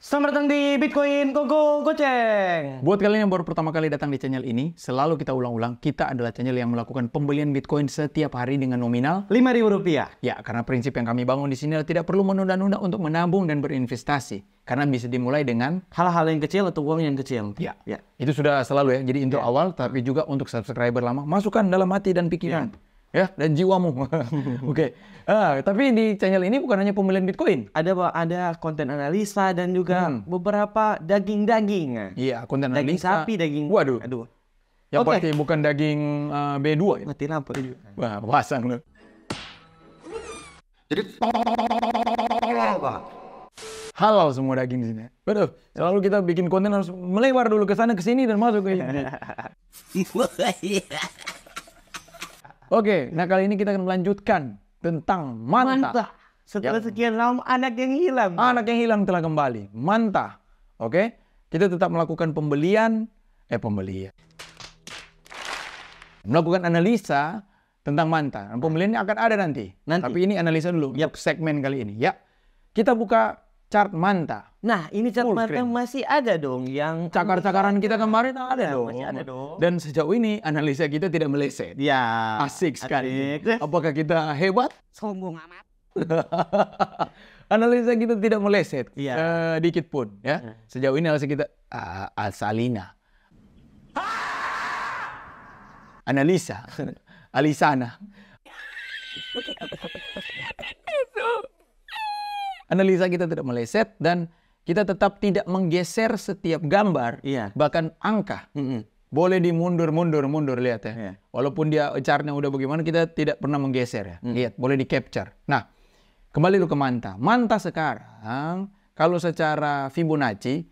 Selamat datang di Bitcoin Koko Goceng. Buat kalian yang baru pertama kali datang di channel ini, selalu kita ulang-ulang, kita adalah channel yang melakukan pembelian Bitcoin setiap hari dengan nominal Rp5.000. Ya, karena prinsip yang kami bangun di sini adalah tidak perlu menunda-nunda untuk menabung dan berinvestasi. Karena bisa dimulai dengan hal-hal yang kecil atau uang yang kecil. Ya. Itu sudah selalu ya. Jadi intro awal, tapi juga untuk subscriber lama, masukkan dalam hati dan pikiran. Ya, dan jiwamu. Oke. Tapi di channel ini bukan hanya pembelian Bitcoin. Ada konten analisa dan juga beberapa daging-daging. Iya, konten Daging analisa. sapi, daging. Waduh. Aduh. Yang Oke. pasti bukan daging B2 ya. Mati lampu. Wah, pasang loh. Jadi Halal semua daging di sini. Waduh, selalu kita bikin konten harus melebar dulu ke sana ke sini dan masuk ke sini. Oke, nah kali ini kita akan melanjutkan tentang Manta. Setelah sekian lama anak yang hilang. Anak yang hilang telah kembali. Manta. Oke, kita tetap melakukan melakukan analisa tentang Manta. Pembeliannya akan ada nanti. Tapi ini analisa dulu. Untuk segmen kali ini. Ya, kita buka chart Manta. Nah, ini chart Full Manta screen. masih ada dong yang Cakar-cakaran kita kemarin ada dong. masih ada dong. Dan sejauh ini analisa kita tidak meleset. Ya, Asik sekali. asik. Apakah kita hebat? Sombong amat. Analisa kita tidak meleset Iya. sedikit pun. Ya. Sejauh ini analisa kita Asalina. Analisa. Alisana. Analisa kita tidak meleset dan kita tetap tidak menggeser setiap gambar, Iya. bahkan angka. Boleh dimundur, lihat ya. Iya. Walaupun dia chartnya udah bagaimana, kita tidak pernah menggeser ya. Lihat, boleh di capture. Nah, kembali dulu ke Manta. Manta sekarang, kalau secara Fibonacci,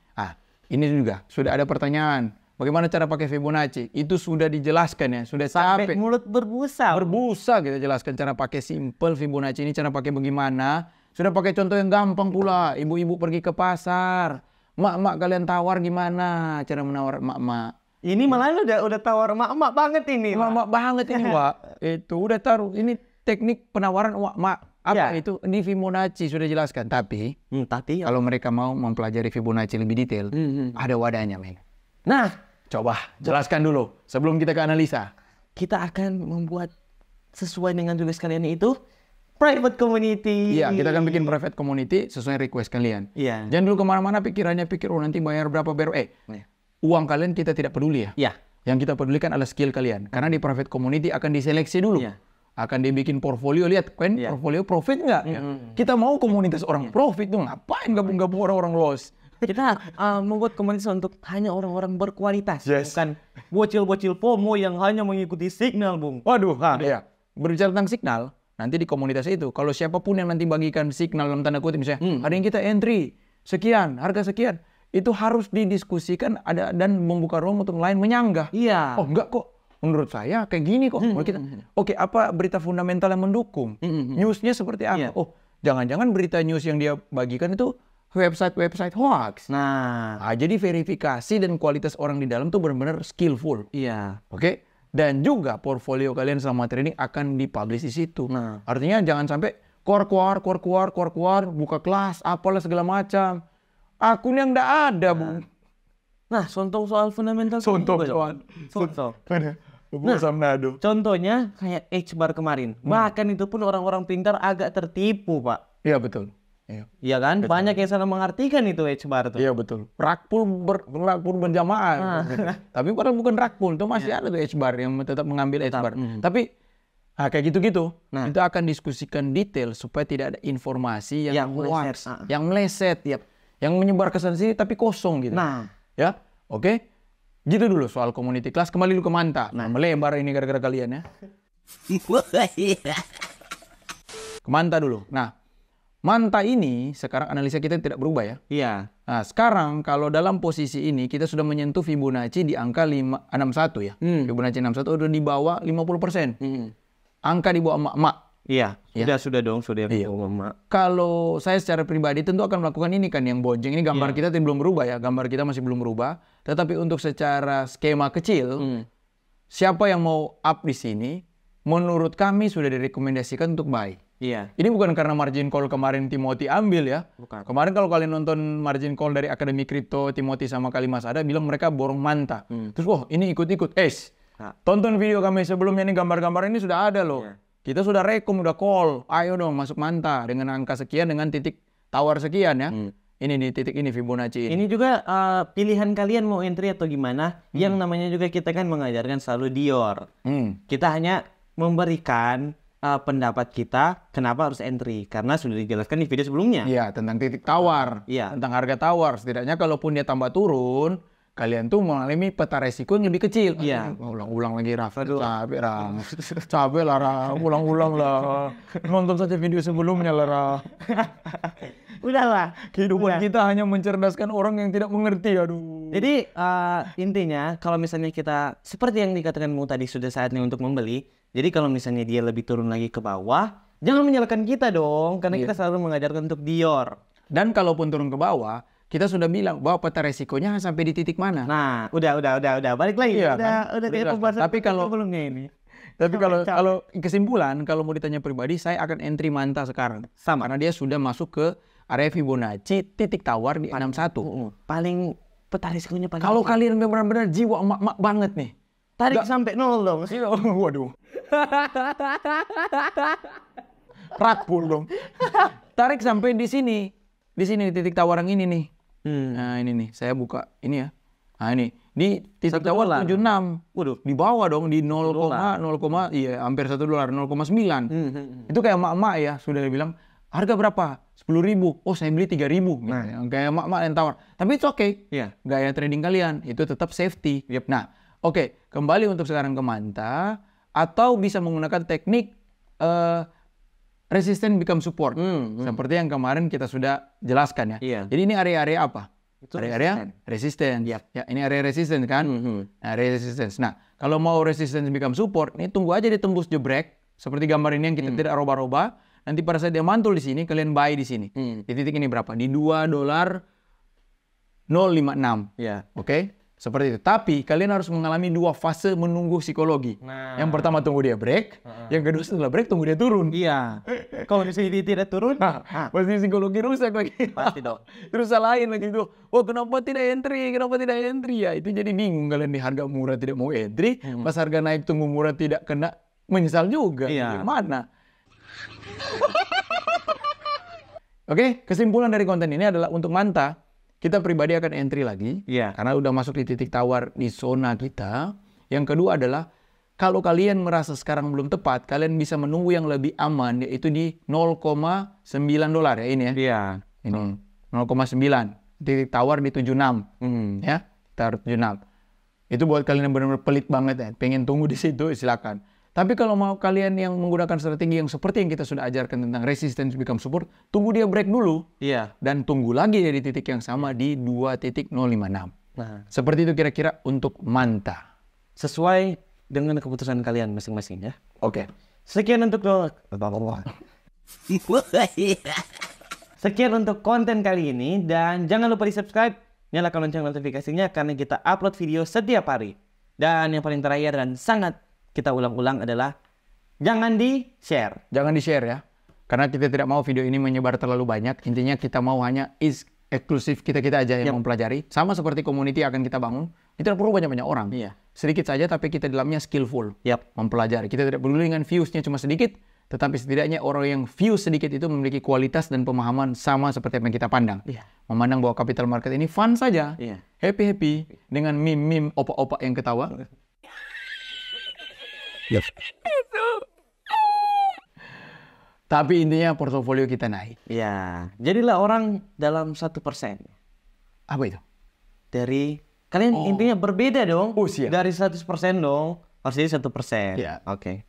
ini juga sudah ada pertanyaan. Bagaimana cara pakai Fibonacci? Itu sudah dijelaskan ya, sudah Sampai capek. mulut berbusa. Berbusa kita jelaskan cara pakai simple Fibonacci ini, cara pakai bagaimana. Sudah pakai contoh yang gampang pula. Ibu-ibu pergi ke pasar. Mak-mak kalian tawar gimana cara menawar mak-mak? Ini malah udah tawar emak-emak banget ini. Mak-mak banget ini, Wak. Itu udah taruh. Ini teknik penawaran mak. Apa Ya. itu? Ini Fibonacci sudah jelaskan. Tapi Tapi kalau mereka mau mempelajari Fibonacci lebih detail, ada wadahnya, men. nah, Coba jelaskan dulu sebelum kita ke analisa. kita akan membuat sesuai dengan tugas kalian itu private community. Iya, kita akan bikin private community sesuai request kalian. Iya. Jangan dulu kemana-mana pikir nanti bayar berapa uang kalian kita tidak peduli ya. Iya. Yang kita pedulikan adalah skill kalian. Karena di private community akan diseleksi dulu. Iya. Akan dibikin portfolio, lihat kan Iya. portfolio profit nggak? Ya. Kita mau komunitas orang profit tuh, ngapain gabung-gabung orang-orang loss? Kita membuat komunitas untuk hanya orang-orang berkualitas, Yes. bukan bocil-bocil FOMO yang hanya mengikuti signal, Bung. Waduh, iya. Berbicara tentang signal, nanti di komunitas itu, kalau siapapun yang nanti bagikan signal dalam tanda kutip misalnya, ada yang kita entry sekian, harga sekian, itu harus didiskusikan dan membuka ruang untuk lain menyanggah. Iya. Oh enggak kok, menurut saya kayak gini kok. Menurut kita, oke, apa berita fundamental yang mendukung? Newsnya seperti apa? Iya. Oh, jangan-jangan berita news yang dia bagikan itu website hoax. Nah, Jadi verifikasi dan kualitas orang di dalam tuh benar-benar skillful. iya. Oke? Dan juga portfolio kalian selama trading akan dipublish di situ. Nah. Artinya jangan sampai keluar, buka kelas, apalah segala macam. Akun yang nggak ada, Bung. Nah, contoh soal fundamental. Contoh. Nado. Contohnya kayak H-bar kemarin. Bahkan itu pun orang-orang pintar agak tertipu, Pak. Iya, betul. Iya. Iya kan? Banyak yang salah mengartikan itu H-bar tuh. Iya, betul. Rakpul berjamaah. Tapi padahal bukan rakpul. Itu masih ada tuh H-bar yang tetap mengambil H-bar. Tapi kayak gitu-gitu. Nah. Itu akan diskusikan detail supaya tidak ada informasi yang meleset. hoax, yang meleset. Yang menyebar ke sana sini tapi kosong gitu. Nah. Ya, oke. Gitu dulu soal community class. Kembali dulu ke Manta. Melebar ini gara-gara kalian ya. Ke Manta dulu. Nah, Manta ini sekarang analisa kita tidak berubah ya. Iya. Nah, sekarang kalau dalam posisi ini kita sudah menyentuh Fibonacci di angka 61 ya. Fibonacci 61 udah di bawah 50%. Angka di bawah emak-emak. Iya. Ya. Sudah dong. Iya. Kalau saya secara pribadi tentu akan melakukan ini kan yang bonjeng. Ini gambar kita belum berubah ya. Gambar kita masih belum berubah. Tetapi untuk secara skema kecil, siapa yang mau up di sini, menurut kami sudah direkomendasikan untuk buy. Iya. Ini bukan karena margin call kemarin Timothy ambil ya. Bukan. Kemarin kalau kalian nonton margin call dari Akademi Kripto, Timothy sama Kalimasada bilang mereka borong manta. Terus wah ini ikut-ikut. Nah. Tonton video kami sebelumnya nih, gambar-gambar ini sudah ada loh. Iya. Kita sudah rekom, udah call. Ayo dong masuk manta dengan angka sekian, dengan titik tawar sekian ya. Ini nih titik ini Fibonacci ini. Ini juga pilihan kalian mau entry atau gimana. Yang namanya juga kita kan mengajarkan selalu Dior. Kita hanya memberikan pendapat kita kenapa harus entry. Karena sudah dijelaskan di video sebelumnya. Iya, tentang titik tawar. Iya. Tentang harga tawar. Setidaknya kalaupun dia tambah turun, kalian tuh mengalami peta resiko yang lebih kecil. Iya. Ulang-ulang lagi Raf. Capek Raf. Capek lah Raf. Ulang-ulang lah. Nonton saja video sebelumnya lah Raf. Udahlah. Kehidupan kita hanya mencerdaskan orang yang tidak mengerti. Aduh. Jadi intinya kalau misalnya kita seperti yang dikatakanmu tadi sudah saatnya untuk membeli. Jadi kalau misalnya dia lebih turun lagi ke bawah, jangan menyalahkan kita dong. Karena kita selalu mengajarkan untuk Dior. Dan kalaupun turun ke bawah, kita sudah bilang bahwa peta resikonya sampai di titik mana. Nah, udah. Balik lagi. Iya, Udah kayak pembahasan tapi kalau sebelumnya ini. Tapi kalau kesimpulan, kalau mau ditanya pribadi, saya akan entry manta sekarang. Sama. Karena dia sudah masuk ke area Fibonacci titik tawar di 61. Paling peta risikonya paling. Kalau kalian benar-benar jiwa emak-emak banget nih. Tarik sampai 0 dong. Waduh. Rakpul dong. Tarik sampai di sini. Di sini di titik tawar yang ini nih. Nah, ini nih. Saya buka ini ya. Nah, ini. Di titik tawar 76. Waduh. Di bawah dong di 0, iya hampir $1, 0,9. Itu kayak emak-emak ya, sudah bilang harga berapa? 10.000. Oh, saya beli 3.000. Nah, kayak emak-emak yang tawar. Tapi itu oke. Iya. Gaya trading kalian itu tetap safety. Nah, oke, kembali untuk sekarang ke manta atau bisa menggunakan teknik resistance become support. Seperti yang kemarin kita sudah jelaskan ya. Iya. Jadi ini area-area apa? Itu Area-area resistance. Yap. Ya, ini area resistance kan? Nah, area resistance. Nah, kalau mau resistance become support, ini tunggu aja ditembus jebrek seperti gambar ini yang kita tidak roba-roba. Nanti pada saat dia mantul di sini, kalian buy di sini. Di titik ini berapa? Di $2.056. Iya. Oke? Seperti itu. Tapi kalian harus mengalami dua fase menunggu psikologi. Nah. Yang pertama tunggu dia break, yang kedua setelah break tunggu dia turun. Iya. Kalau misalnya dia tidak turun, Pasti psikologi rusak lagi. pasti dong. Terus salahin lagi itu. Oh, kenapa tidak entry? Kenapa tidak entry? Ya, itu jadi bingung kalian di harga murah tidak mau entry, pas harga naik tunggu murah tidak kena, menyesal juga. Iya. Gimana? Oke, kesimpulan dari konten ini adalah untuk manta, kita pribadi akan entry lagi. Iya. Karena udah masuk di titik tawar di zona kita. Yang kedua adalah, kalau kalian merasa sekarang belum tepat, kalian bisa menunggu yang lebih aman, yaitu di $0,9 ya ini ya. Iya. Ini 0,9. Titik tawar di 76. Ya, tawar 76. Itu buat kalian yang benar-benar pelit banget ya, pengen tunggu di situ silakan. Tapi kalau mau kalian yang menggunakan strategi yang seperti yang kita sudah ajarkan tentang resistance become support, tunggu dia break dulu. Iya. Dan tunggu lagi di titik yang sama di 2.056. Nah, Seperti itu kira-kira untuk manta. sesuai dengan keputusan kalian masing-masing ya. Oke. Sekian untuk Sekian untuk konten kali ini dan jangan lupa di-subscribe, nyalakan lonceng notifikasinya karena kita upload video setiap hari. Dan yang paling terakhir dan sangat kita ulang-ulang adalah jangan di-share. Jangan di-share ya. Karena kita tidak mau video ini menyebar terlalu banyak. Intinya kita mau hanya eksklusif kita-kita aja yang mempelajari. Sama seperti community akan kita bangun. Itu tidak perlu banyak-banyak orang. Iya. Sedikit saja tapi kita di dalamnya skillful. Mempelajari. Kita tidak peduli dengan views-nya cuma sedikit. Tetapi setidaknya orang yang views sedikit itu memiliki kualitas dan pemahaman sama seperti apa yang kita pandang. Iya. Memandang bahwa capital market ini fun saja. Iya. Happy-happy. Dengan meme-meme opak-opak yang ketawa. Tapi intinya portofolio kita naik. Ya, jadilah orang dalam 1%. Apa itu? Dari kalian intinya berbeda dong. Oh, siap. Dari 100% dong. Harus jadi 1%. Iya. Oke.